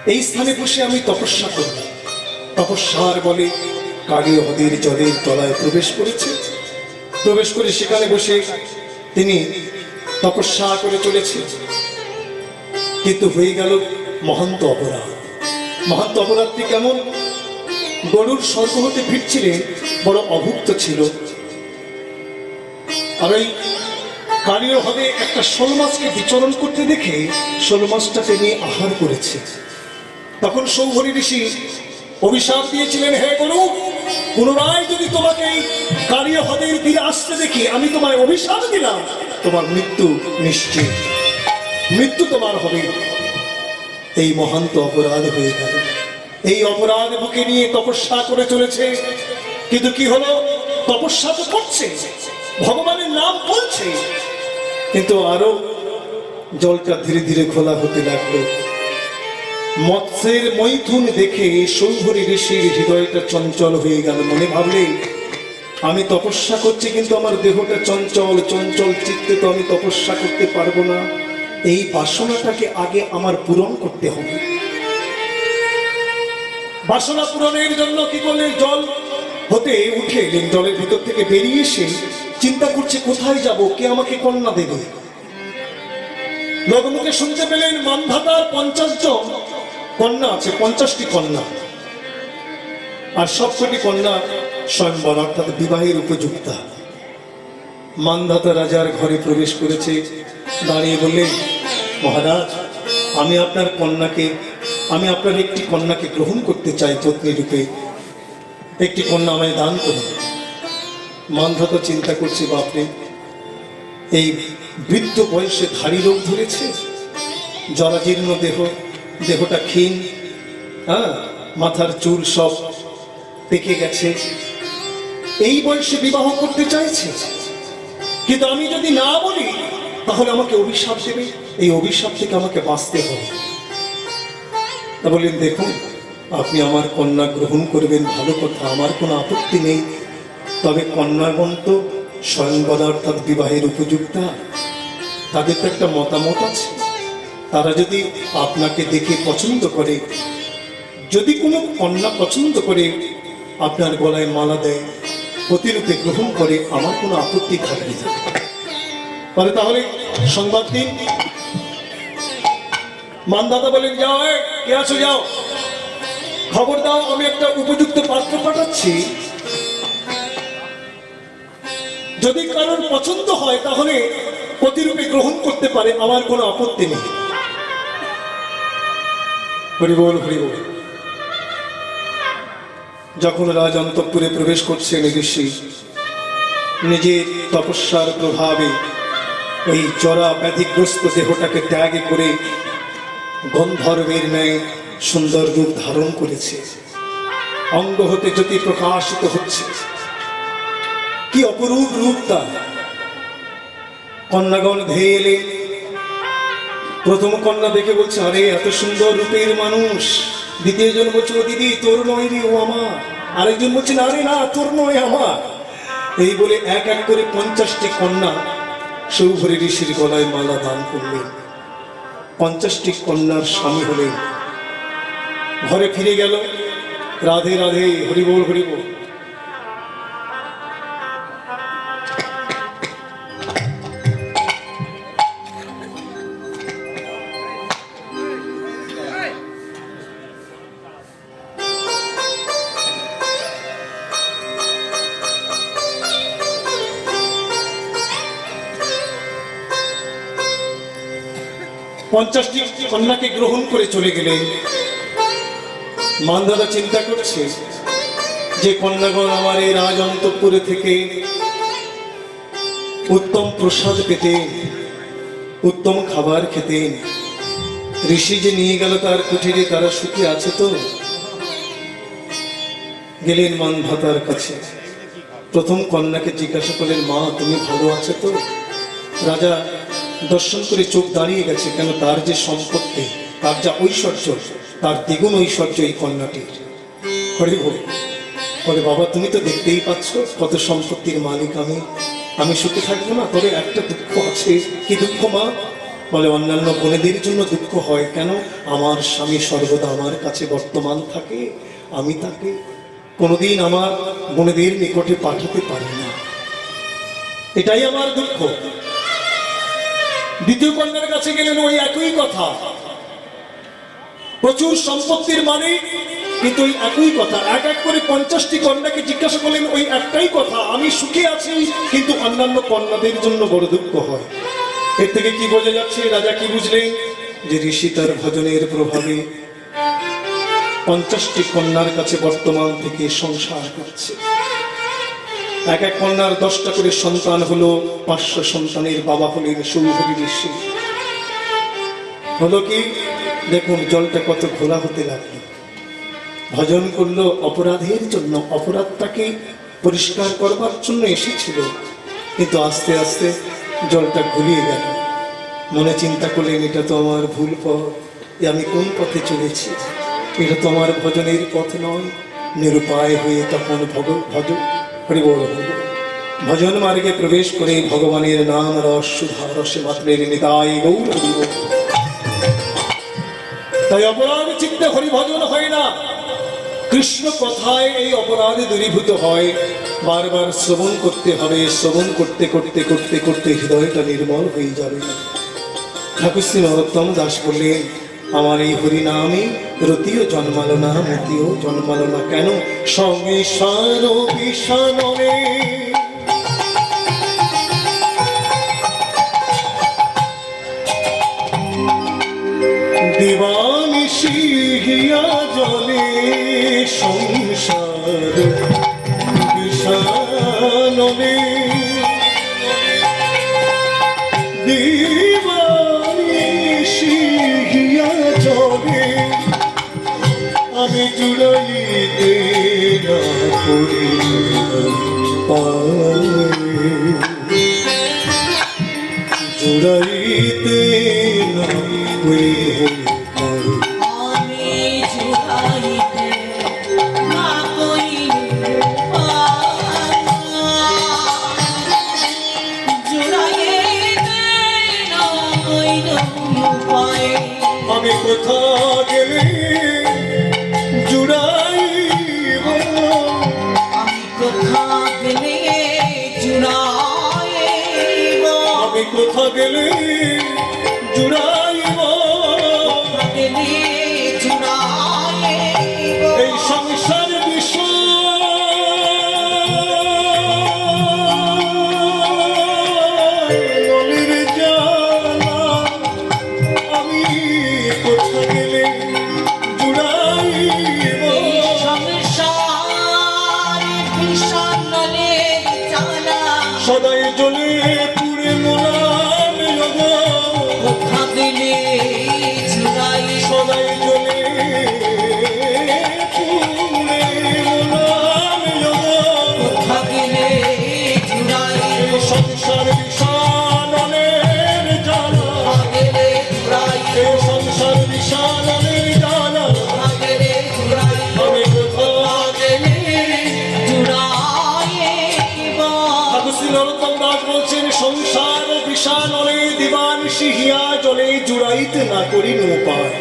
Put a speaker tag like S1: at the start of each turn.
S1: এই স্থানে বসে আমি তপস্যা করব। তপস্যার বলে কালী হ্রদের জলের তলায় প্রবেশ করেছে। প্রবেশ করে সেখানে বসে তিনি তপস্যা করে চলেছে। কিন্তু হয়ে গেল মহান্ত অপরাধ। মহান্ত অপরাধটি কেমন? গরুর স্বর্গ হতে ফিরছিলেন, বড় অভুক্ত ছিল। আর ওই কালীয় হবে একটা শোল মাছকে বিচরণ করতে দেখে শোল মাছটাকে নিয়ে আহার করেছে। তখন সৌভরী ঋষি অভিশাপ দিয়েছিলেন, হে গরু, পুনরায় যদি তোমাকে এই কালীয় হ্রদের তীরে আসতে দেখি, আমি তোমায় অভিশাপ দিলাম, তোমার মৃত্যু নিশ্চিত, মৃত্যু তোমার হবে। এই মহান্ত অপরাধ হয়ে গেল। এই অপরাধ বুকে নিয়ে তপস্যা করে চলেছে। কিন্তু কি হলো? তপস্যা তো করছে, ভগবানের নাম বলছে, কিন্তু আরো জলটা ধীরে ধীরে খোলা হতে লাগলো। মৎস্যের মৈথুন দেখে সৌভরী ঋষির হৃদয়টা চঞ্চল হয়ে গেল। মনে ভাবলে, আমি তপস্যা করছি কিন্তু আমার দেহটা চঞ্চল, চঞ্চল চিত্তে তো আমি তপস্যা করতে পারবো না। এই বাসনাটাকে আগে আমার পূরণ করতে হবে। বাসনা পূরণের জন্য কি করলেন? জল হতে উঠে এলেন, জলের ভিতর থেকে বেরিয়ে এসে চিন্তা করছে কোথায় যাব, কে আমাকে কন্যা দেবে। লোকমুখে শুনতে পেলেন মান্ধাতার 50 জন কন্যা আছে, 50টি কন্যা, আর সবকটি কন্যা স্বয়ম্বর অর্থাৎ বিবাহের উপযুক্তা। মান্ধাতা রাজার ঘরে প্রবেশ করেছে, দাঁড়িয়ে বললেন, মহারাজ, আমি আপনার একটি কন্যাকে গ্রহণ করতে চাই পত্নী রূপে, একটি কন্যা আমায় দান করুন। মান্ধাতা চিন্তা করছে, বাপরে, এই বৃদ্ধ বয়সে ধারী রোগ ধরেছে, জরাজীর্ণ দেহটা ক্ষীণ, মাথার চুল সব পেকে গেছে, এই বয়সে বিবাহ করতে চাইছে। কিন্তু আমি যদি না বলি তাহলে আমাকে অভিশাপ দেবে, এই অভিশাপ থেকে আমাকে বাঁচতে হবে। তা বললেন, দেখুন, আপনি আমার কন্যা গ্রহণ করবেন, ভালো কথা, আমার কোনো আপত্তি নেই। তবে কন্যাগণ তো স্বয়ংবর অর্থাৎ বিবাহের উপযুক্তা, তাদের তো একটা মতামত আছে। তারা যদি আপনাকে দেখে পছন্দ করে, যদি কোনো কন্যা পছন্দ করে আপনার গলায় মালা দেয়, প্রতিরূপে গ্রহণ করে, আমার কোনো আপত্তি থাকবে না। বলে, তাহলে সংবাদ দিন। মানদাতা বলেন, যাও, কে আছো, যাও, খবর দাও, আমি একটা উপযুক্ত পাত্র পাঠাচ্ছি। যদি কারোর পছন্দ হয় তাহলে প্রতিরূপে গ্রহণ করতে পারে, আমার কোনো আপত্তি নেই। হরি বল, হরি বল। যখন রাজ অন্তঃপুরে প্রবেশ করছেন ঋষি, নিজের তপস্যার প্রভাবে ওই জরা ব্যাধিগ্রস্ত দেহটাকে ত্যাগ করে গন্ধর্বের ন্যায় সুন্দর রূপ ধারণ করেছে। অঙ্গ হতে জ্যোতি প্রকাশিত হচ্ছে, কি অপরূপ রূপ তার। কন্যাগণ ধেয়ে এলে, প্রথম কন্যা দেখে বলছে, আরে এত সুন্দর রূপের মানুষ। দ্বিতীয় জন বলছে, ও দিদি, তোর নয় রে, ও আমার। আরেকজন বলছে, আরে না, তোর নয়, আমার। এই বলে এক এক করে 50টি কন্যা সৌভরী ঋষির গলায় মালা দান করলেন। 50টি কন্যার স্বামী হলেন। ঘরে ফিরে গেল, রাধে রাধে, হরিবোল, হরিবোল। পঞ্চাশটি কন্যাকে গ্রহণ করে চলে গেলেন। মান্ধাতা চিন্তা করছে যে কন্যাগণ আমার এই রাজ অন্তঃপুরে থেকে উত্তম প্রসাদ পেতেন, উত্তম খাবার খেতেন, ঋষি যে নিয়ে গেল তার কুঠিরে, তারা সুখী আছে তো? গেলেন মান্ধাতার কাছে, প্রথম কন্যাকে জিজ্ঞাসা করলেন, মা, তুমি ভালো আছো তো? রাজা দর্শন করে চোখ দাঁড়িয়ে গেছে, কেন তার যে সম্পত্তি, তার যা ঐশ্বর্য, তার দ্বিগুণ ঐশ্বর্য এই কন্যাটির। হরি বল। বলে, বাবা, তুমি তো দেখতেই পাচ্ছ কত সম্পত্তির মালিক আমি সুখে থাকবো না? তবে একটা দুঃখ আছে। কি দুঃখ মা? বলে অন্যান্য বোনেদের জন্য দুঃখ হয় কেন? আমার স্বামী সর্বদা আমার কাছে বর্তমান থাকে, আমি তাকে কোনোদিন আমার বোনেদের নিকটে পাঠাতে পারি না, এটাই আমার দুঃখ। দ্বিতীয় কন্যার কাছে গেলেন, ওই একই কথা, প্রচুর সম্পত্তির মালিক, কিন্তু ওই একই কথা। এক এক করে 50টি কন্যাকে জিজ্ঞাসা করলেন ওই একটাই কথা, আমি সুখে আছি কিন্তু অন্যান্য কন্যাদের জন্য বড় দুঃখ হয়। এর থেকে কি বোঝা যাচ্ছে? রাজা কি বুঝলেন? যে ঋষি তার ভজনের প্রভাবে 50টি কন্যার কাছে বর্তমান থেকে সংসার করছে। এক এক কন্যার 10টা করে সন্তান হলো, 500 সন্তানের বাবা হলেন সৌহরি ঋষি। হলো কি? দেখুন জলটা কত ঘোলা হতে লাগলো। ভজন করলো অপরাধের জন্য, অপরাধটাকে পরিষ্কার করবার জন্য এসেছিল, কিন্তু আস্তে আস্তে জলটা ঘুরিয়ে গেল। মনে চিন্তা করলেন এটা তো আমার ভুল পথ, আমি কোন পথে চলেছি, এটা তো আমার ভজনের পথ নয়। নিরুপায় হয়ে তখন ভজন মার্গে প্রবেশ করে ভগবানের নাম রস সুধা রসে মাত্রের নিতাই গৌর হরি বল। তাই অপরাধ চিত্তে হরিভজন হয় না, কৃষ্ণ কথায় এই অপরাধে দূরীভূত হয়। বারবার শ্রবণ করতে হবে, শ্রবণ করতে করতে করতে করতে হৃদয়টা নির্মল হয়ে যাবে। ঠাকুর শ্রী নরোত্তম দাস বললেন, আমার এই হরিনামে রতিও জন্মালো না, মতিও জন্মালো না কেন? সংসার বিষাননে দিবানিশি হিয়া জলে, সংসার বিষাননে দিবানিশি হিয়া জলে, আমি জুড়াইতে না করি জুড়াইতে না করি আমি কোথা গেলে জুড়াইব,
S2: আমি কোথা গেলে জুড়াইব,
S1: আমি কোথা গেলে জুড়াইব,
S2: গেলে জুড়াইব।
S1: এই সংসার বিষয়ের জ্বালা, আমি কোথা গেলে জুড়াইব,
S2: সংসার বিষাননের জ্বালা,
S1: সদাই জ্বলে পুড়ে মোলাম যোগ,
S2: কোথা গেলে জুড়াই,
S1: সদাই জ্বলে পুড়ে মোলাম যোগ,
S2: কোথা গেলে জুড়াই,
S1: সংসার বিষাননের জ্বালা,
S2: গেলে জুড়াই,
S1: এই সংসার বিষাননের জ্বালা,
S2: গেলে জুড়াই,
S1: আমি কোথাও
S2: গেলে জুড়াইব।
S1: ঠাকুর শ্রী নরোত্তম দাস বলছেন, সংসার বিষানলে দিবানিশি হিয়া জলে জুড়াইতে না করি উপায়।